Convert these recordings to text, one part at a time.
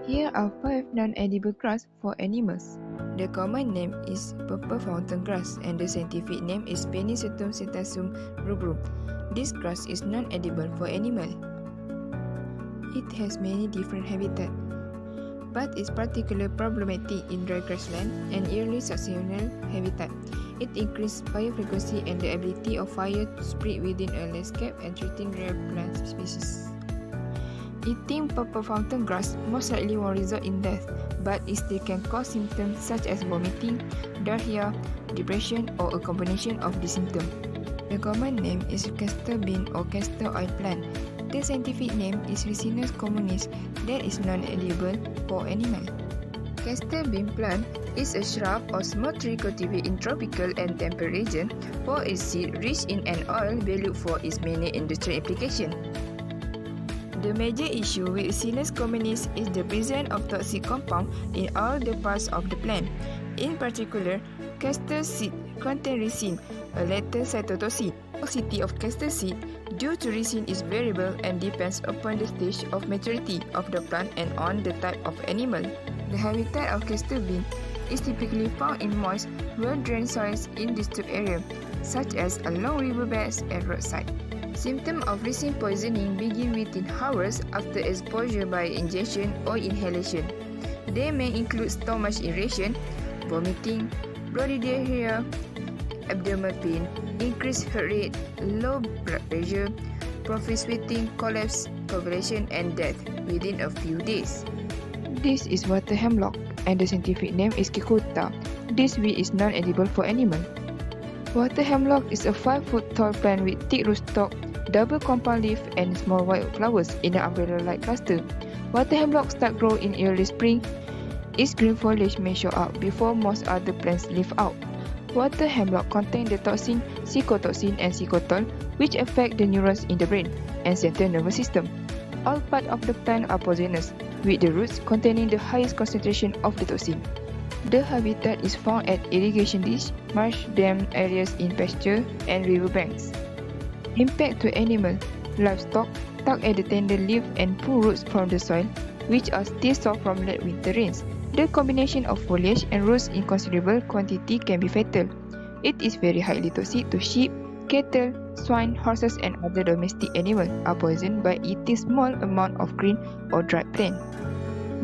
Here are 5 non-edible grass for animals. The common name is purple fountain grass and the scientific name is Penicetum cetasum rubrum. This grass is non-edible for animals. It has many different habitats, but is particularly problematic in dry grassland and early succeeding habitat. It increases fire frequency and the ability of fire to spread within a landscape and threatening rare plant species. Eating purple fountain grass most likely won't result in death, but it still can cause symptoms such as vomiting, diarrhea, depression, or a combination of these symptoms. The common name is castor bean or castor oil plant. The scientific name is Ricinus communis that is non-edible for animals. Castor bean plant is a shrub or small tree cultivated in tropical and temperate regions for its seed rich in an oil valued for its many industrial applications. The major issue with Ricinus communis is the presence of toxic compounds in all the parts of the plant. In particular, castor seed contain ricin, a latent cytotoxin. The toxicity of castor seed due to ricin is variable and depends upon the stage of maturity of the plant and on the type of animal. The habitat of castor bean is typically found in moist, well-drained soils in disturbed areas, such as along riverbeds and roadsides. Symptoms of ricin poisoning begin within hours after exposure by ingestion or inhalation. They may include stomach irritation, vomiting, bloody diarrhea, abdominal pain, increased heart rate, low blood pressure, profuse sweating, collapse, convulsion, and death within a few days. This is water hemlock, and the scientific name is Cicuta. This weed is non-edible for animals. Water hemlock is a 5-foot tall plant with thick rootstock, double compound leaf, and small white flowers in an umbrella-like cluster. Water hemlock start grow in early spring. Its green foliage may show up before most other plants leaf out. Water hemlock contains the toxin cicotoxin and cicotol, which affect the neurons in the brain and central nervous system. All parts of the plant are poisonous, with the roots containing the highest concentration of the toxin. The habitat is found at irrigation ditch, marsh, dam areas in pasture and riverbanks. Impact to animals, livestock, tug at the tender leaf and pull roots from the soil, which are still soft from late winter rains. The combination of foliage and roots in considerable quantity can be fatal. It is very highly toxic to sheep, cattle, swine, horses, and other domestic animals are poisoned by eating small amount of green or dried plant.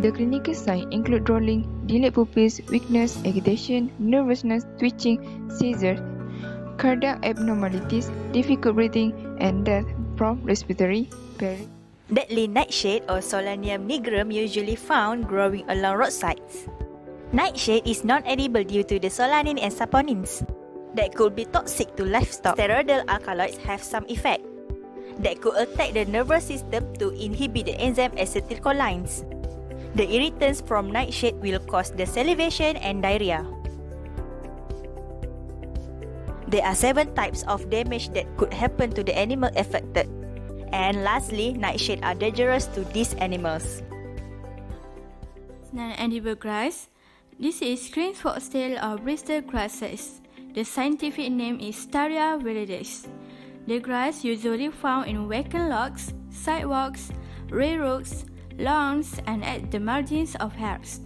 The clinical signs include drooling, delayed pupils, weakness, agitation, nervousness, twitching, seizures, cardiac abnormalities, difficult breathing, and death from respiratory failure. Deadly nightshade or Solanium nigrum usually found growing along roadsides. Nightshade is non-edible due to the solanine and saponins that could be toxic to livestock. Steroidal alkaloids have some effect that could attack the nervous system to inhibit the enzyme acetylcholines. The irritants from nightshade will cause the salivation and diarrhea. There are 7 types of damage that could happen to the animal affected. And lastly, nightshade are dangerous to these animals. Non-edible grass. This is green foxtail or Bristol grasses. The scientific name is Staria viridis. The grass usually found in vacant lots, sidewalks, railroads, lawns, and at the margins of heaths.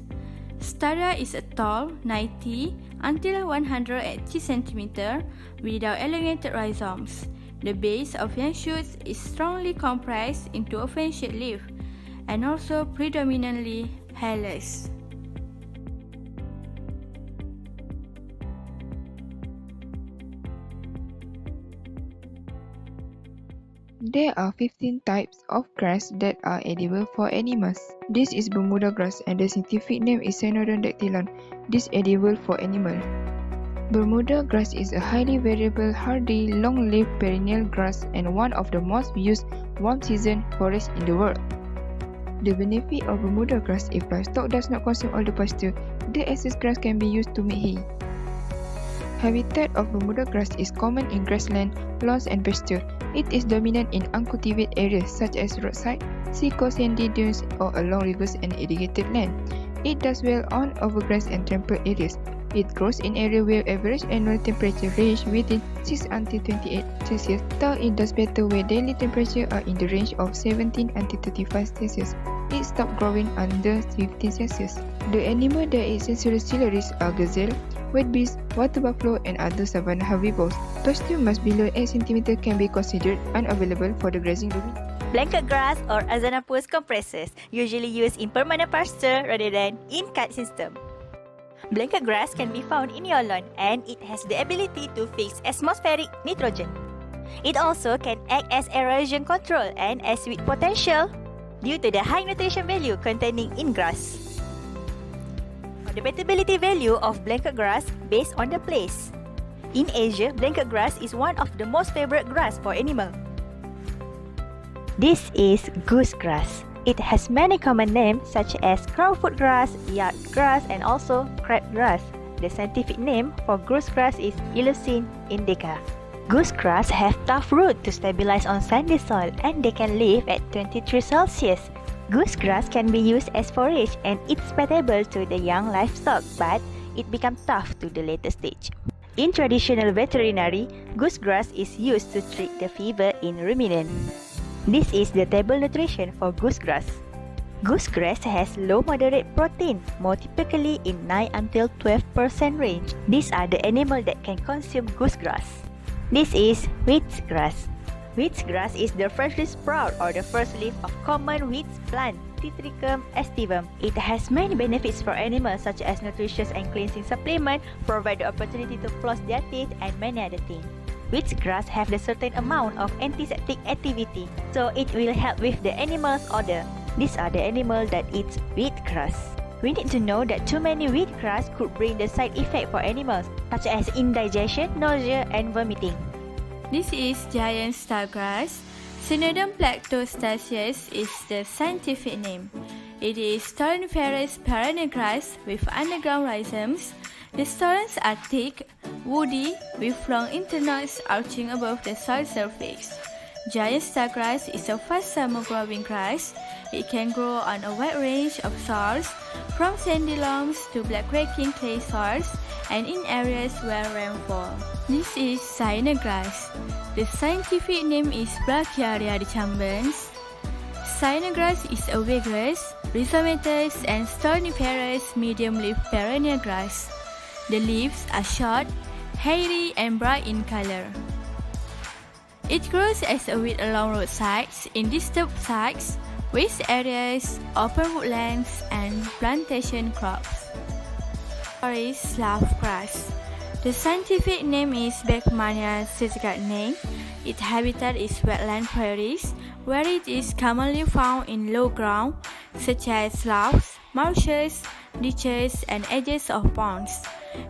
Staria is a tall, 90 until 180 cm without elongated rhizomes. The base of young shoots is strongly compressed into a fan-shaped leaf and also predominantly hairless. There are 15 types of grass that are edible for animals. This is Bermuda grass and the scientific name is Cynodon dactylon. This is edible for animals. Bermuda grass is a highly variable, hardy, long-lived perennial grass and one of the most used warm-season forests in the world. The benefit of Bermuda grass: if livestock does not consume all the pasture, the excess grass can be used to make hay. Habitat of Bermuda grass is common in grassland, lawns, and pasture. It is dominant in uncultivated areas such as roadside, sea-coast sandy dunes, or along rivers and irrigated land. It does well on overgrass and temperate areas. It grows in areas where average annual temperature range within 6 until 28 Celsius, though it does better where daily temperatures are in the range of 17 until 35 Celsius. It stops growing under 15 Celsius. The animal that eats sensory ciliaries are gazelle, wildebeest, water buffalo, and other savanna herbivores. Pasture mass below 8 cm can be considered unavailable for the grazing ruminant. Blanket grass or Azanapus compressus, usually used in permanent pasture rather than in cut system. Blanket grass can be found in your lawn and it has the ability to fix atmospheric nitrogen. It also can act as erosion control and as weed potential due to the high nutrition value containing in grass. The adaptability value of blanket grass based on the place. In Asia, blanket grass is one of the most favorite grass for animals. This is goose grass. It has many common names such as crowfoot grass, yard grass, and also crab grass. The scientific name for goose grass is Illucine indica. Goose grass have tough roots to stabilize on sandy soil and they can live at 23 Celsius. Goose grass can be used as forage and it's suitable to the young livestock, but it becomes tough to the later stage. In traditional veterinary, goose grass is used to treat the fever in ruminants. This is the table nutrition for goose grass. Goose grass has low moderate protein, more typically in 9 until 12% range. These are the animals that can consume goose grass. This is wheat grass. Wheat grass is the freshly sprout or the first leaf of common wheat plant, Citricum aestivum. It has many benefits for animals such as nutritious and cleansing supplement, provide the opportunity to floss their teeth, and many other things. Wheatgrass have a certain amount of antiseptic activity, so it will help with the animal's odor. These are the animals that eat wheatgrass. We need to know that too many wheatgrass could bring the side effect for animals, such as indigestion, nausea, and vomiting. This is giant stargrass. Cynodon plactostasius is the scientific name. It is stoloniferous perennial grass with underground rhizomes. The stolons are thick, woody, with long internodes arching above the soil surface. Giant stargrass is a fast summer-growing grass. It can grow on a wide range of soils, from sandy loams to black-cracking clay soils, and in areas where rainfall. This is cyanea grass. The scientific name is Brachyria decumbens. Cyanea grass is a vigorous, rhizomatous, and stoloniferous medium-leaf perennial grass. The leaves are short, hairy, and bright in color. It grows as a weed along roadsides, in disturbed sites, waste areas, open woodlands, and plantation crops. Or is slough grass. The scientific name is Beckmania cistercineae. Its habitat is wetland prairies, where it is commonly found in low ground, such as sloughs, marshes, ditches, and edges of ponds.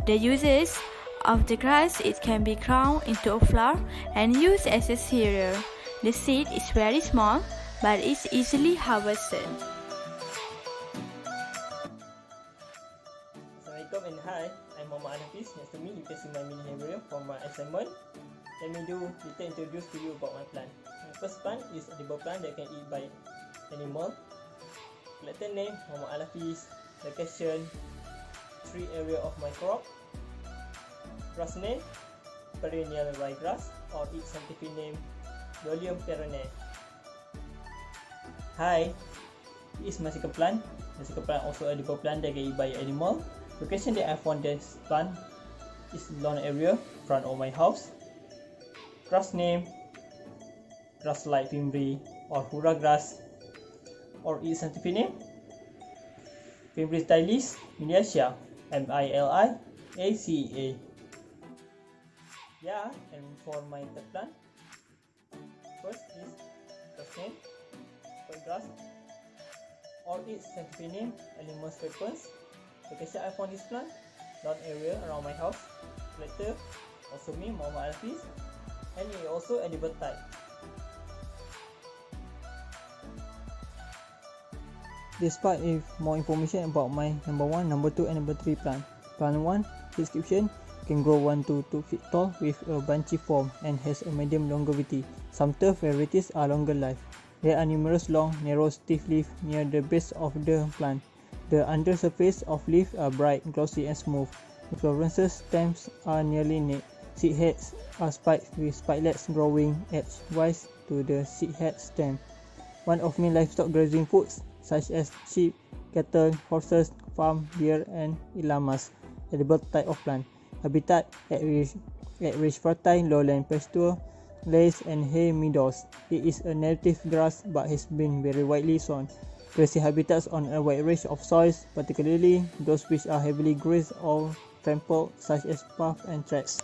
The uses of the grass, it can be ground into a flour and used as a cereal. The seed is very small, but it's easily harvested. Assalamualaikum and hi, I'm Muhammad Hafiz. Next to me, you can see my mini herbarium for my assignment. Let me do little introduce to you about my plant. My first plant is edible plant that can eat by animal. Collector name Muhammad Hafiz. Location, tree area of my crop. Grass name perennial ryegrass or its scientific name Dolium perennae. Hi, this is my second plant. The second plant also edible plant that can eat by animal. Location that I found this plant is lawn area front of my house. Grass name grass like Fimbri or Hura grass or its scientific name Fimbris dilis miliacea, MILIACEA. Yeah, and for my third plant, first is grass name grass or its scientific name Animus repens. Location I found this plant, lawn area around my house. Later, also me, Muhammad Hafiz, and it also edible type. This part is more information about my number 1, number 2 and number 3 plant. Plant 1, description, can grow 1 to 2 feet tall with a bunchy form and has a medium longevity. Some turf varieties are longer life. There are numerous long, narrow, stiff leaves near the base of the plant. The undersurface of leaves are bright, glossy and smooth. Inflorescence stems are nearly naked. Seed heads are spiked with spikelets growing edgewise to the seed head stem. One of main livestock grazing foods, such as sheep, cattle, horses, farm, deer, and llamas. Edible type of plant. Habitat at rich fertile lowland pasture, lays and hay meadows. It is a native grass but has been very widely sown. Grazing habitats on a wide range of soils, particularly those which are heavily grazed or trampled, such as paths and tracks.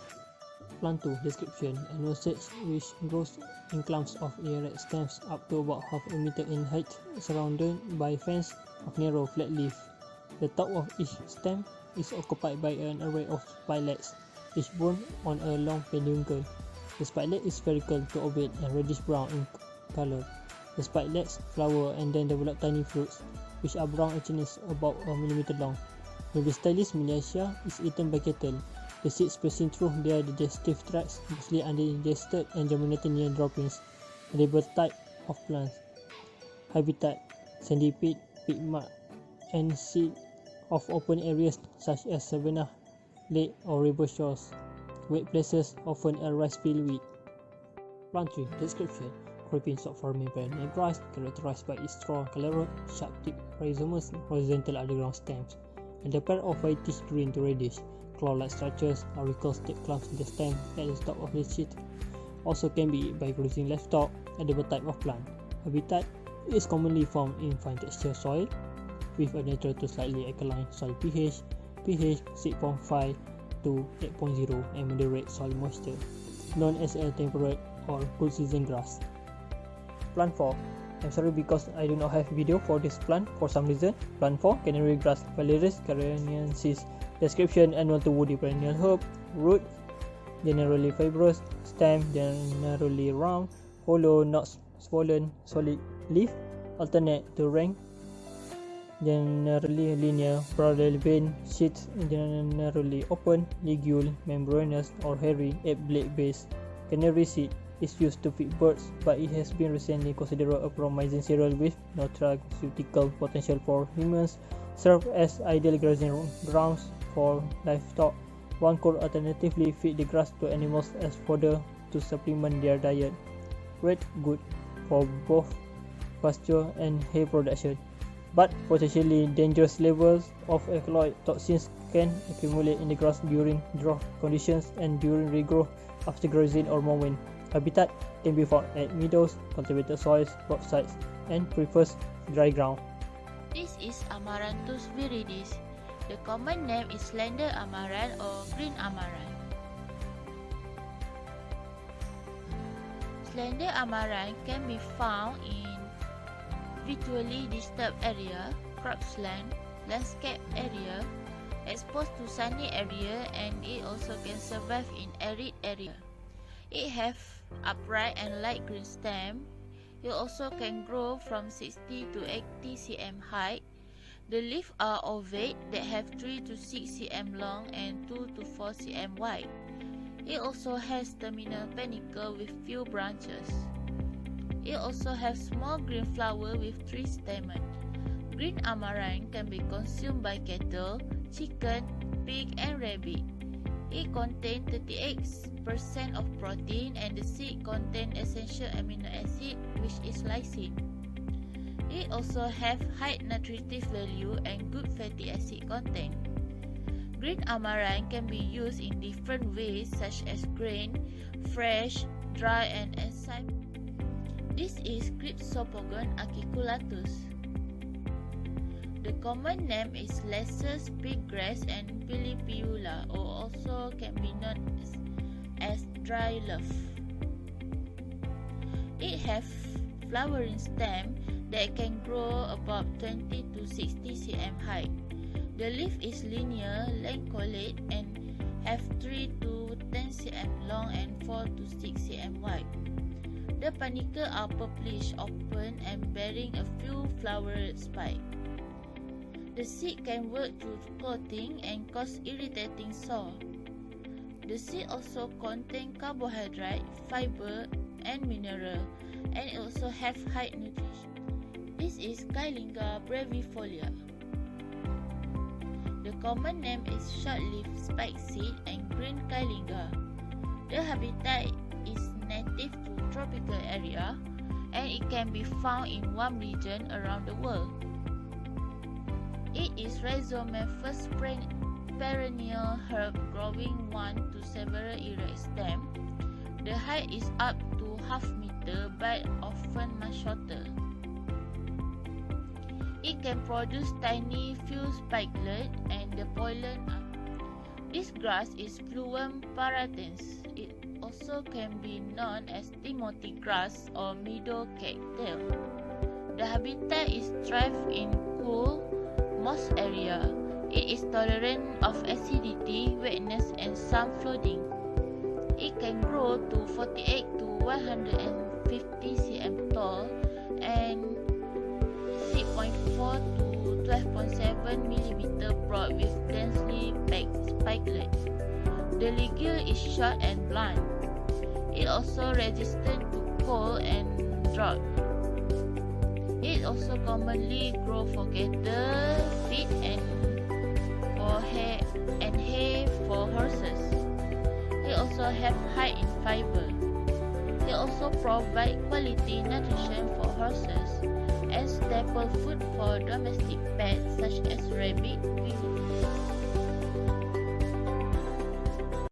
Plant 2. Description. Annual sedge which grows in clumps of erect stems up to about half a meter in height, surrounded by fence of narrow flat leaf. The top of each stem is occupied by an array of spikelettes, each borne on a long peduncle. The spikelet is spherical to ovate and reddish-brown in color. The spikelets flower and then develop tiny fruits, which are brown achenes about a millimeter long. Nobistylis miliacea is eaten by cattle. The seeds passing through their digestive tracts, mostly undigested and germinating near droppings. Edible type of plants. Habitat: sandy peat, pigma, and seed of open areas such as savanna, lake or river shores. Wet places, often a rice field weed. Plant 3. Description. Creeping stalk-forming perennial grass characterized by its strong, colorate, sharp-tipped rhizomes, horizontal underground stems, and a pair of whitish green to reddish, claw-like structures, auricles that clumps the stem at the top of the sheath. Also can be eaten by grazing livestock. Edible type of plant. Habitat: it is commonly found in fine texture soil with a neutral to slightly alkaline soil pH 6.5 to 8.0 and moderate soil moisture, known as a temperate or cool season grass. Plant 4. I'm sorry because I do not have video for this plant for some reason. Plant 4. Canary grass, Phalaris carinensis. Description: annual to woody perennial herb. Root: generally fibrous. Stem: generally round, hollow, not swollen. Solid leaf: alternate to rank, generally linear. Parallel vein. Sheath: generally open. Ligule: membranous or hairy at blade base. Canary seed is used to feed birds, but it has been recently considered a promising cereal with nutraceutical potential for humans. Serve as ideal grazing grounds for livestock. One could alternatively feed the grass to animals as fodder to supplement their diet. Red: good for both pasture and hay production, but potentially dangerous levels of alkaloid toxins can accumulate in the grass during drought conditions and during regrowth after grazing or mowing. Habitat: can be found at meadows, cultivated soils, roadsides, and prefers dry ground. This is Amaranthus viridis. The common name is slender amaranth or green amaranth. Slender amaranth can be found in virtually disturbed area, cropland, landscape area, exposed to sunny area, and it also can survive in arid area. It have upright and light green stem. It also can grow from 60 to 80 cm height. The leaves are ovate that have 3 to 6 cm long and 2 to 4 cm wide. It also has terminal panicle with few branches. It also has small green flower with 3 stamens. Green amaranth can be consumed by cattle, chicken, pig, and rabbit. It contains 38% of protein and the seed contains essential amino acid which is lysine. It also have high nutritive value and good fatty acid content. Green amaranth can be used in different ways such as grain, fresh, dry, and enzyme. This is Cryptosporum aciculatus. The common name is lesser speargrass and Pilippiula, or also can be known as dry leaf. It has flowering stem that can grow about 20 to 60 cm height. The leaf is linear, lanceolate, and have 3 to 10 cm long and 4 to 6 cm wide. The panicles are purplish, open, and bearing a few flowered spikes. The seed can work through clothing and cause irritating sore. The seed also contain carbohydrate, fiber, and mineral, and it also have high nutrition. This is Kyllinga brevifolia. The common name is short-leaf spike seed and green Kyllinga. The habitat is native to tropical area and it can be found in warm region around the world. It is rhizomorphous perennial herb growing one to several erect stems. The height is up to half meter but often much shorter. It can produce tiny few spikelets and the pollen. This grass is Fluum paratense. It also can be known as Timothy grass or meadow cactus. The habitat is thrive in cool, moss area. It is tolerant of acidity, wetness and some flooding. It can grow to 48 to 150 cm tall and 6.4 to 12.7 mm broad with densely packed spikelets. The ligule is short and blunt. It also resistant to cold and drought. It also commonly grows for cattle, feed and hay for horses. It also have high in fiber. It also provide quality nutrition for horses and staple food for domestic pets such as rabbit, guinea.